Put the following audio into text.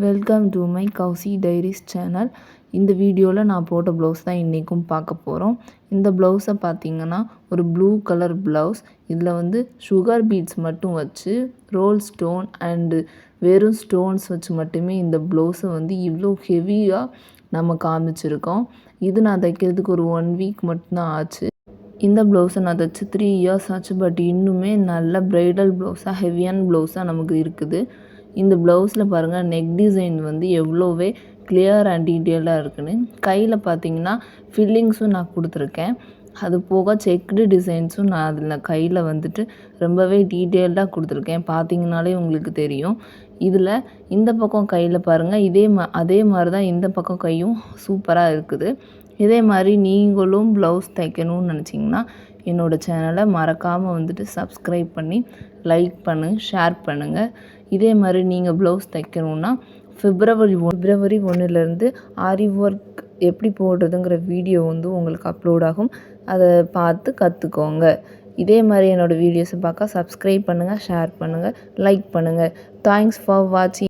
Welcome to my Kousi diaries channel. இந்த வீடியோவில் நான் போட்ட ப்ளவுஸ் தான் இன்றைக்கும் பார்க்க போகிறோம். இந்த ப்ளவுஸை பார்த்திங்கன்னா ஒரு ப்ளூ கலர் ப்ளவுஸ். இதில் வந்து சுகர் பீட்ஸ் மட்டும் வச்சு ரோல் ஸ்டோன் அண்டு வெறும் ஸ்டோன்ஸ் வச்சு மட்டுமே இந்த ப்ளவுஸை வந்து இவ்வளோ ஹெவியாக நம்ம காமிச்சிருக்கோம். இது நான் தைக்கிறதுக்கு ஒரு 1 வீக் மட்டும்தான் ஆச்சு. இந்த ப்ளவுஸை நான் தைச்சி 3 இயர்ஸ் ஆச்சு. பட் இன்னுமே நல்ல ப்ரைடல் ப்ளவுஸாக ஹெவியான ப்ளவுஸாக நமக்கு இருக்குது. இந்த ப்ளவுஸில் பாருங்கள், நெக் டிசைன் வந்து எவ்வளோவே கிளியர் அண்ட் டீட்டெயில்டாக இருக்குன்னு. கையில் பார்த்தீங்கன்னா ஃபில்லிங்ஸும் நான் கொடுத்துருக்கேன். அது போக செக்குடு டிசைன்ஸும் நான் அதில் கையில் வந்துட்டு ரொம்பவே டீட்டெயில்டாக கொடுத்துருக்கேன். பார்த்தீங்கனாலே உங்களுக்கு தெரியும். இதில் இந்த பக்கம் கையில் பாருங்கள், அதே மாதிரி தான் இந்த பக்கம் கையும் சூப்பராக இருக்குது. இதே மாதிரி நீங்களும் ப்ளவுஸ் தைக்கணும்னு நினச்சிங்கன்னா என்னோடய சேனலை மறக்காமல் வந்துட்டு சப்ஸ்கிரைப் பண்ணி லைக் ஷேர் பண்ணுங்கள். இதே மாதிரி நீங்கள் ப்ளவுஸ் தைக்கணுன்னா பிப்ரவரி 1லேருந்து ஆரி ஒர்க் எப்படி போடுறதுங்கிற வீடியோ வந்து உங்களுக்கு அப்லோட் ஆகும். அதை பார்த்து கற்றுக்கோங்க. இதே மாதிரி என்னோடய வீடியோஸை பார்க்க சப்ஸ்கிரைப் பண்ணுங்கள், ஷேர் பண்ணுங்கள், லைக் பண்ணுங்கள். தேங்க்ஸ் ஃபார் வாட்சிங்.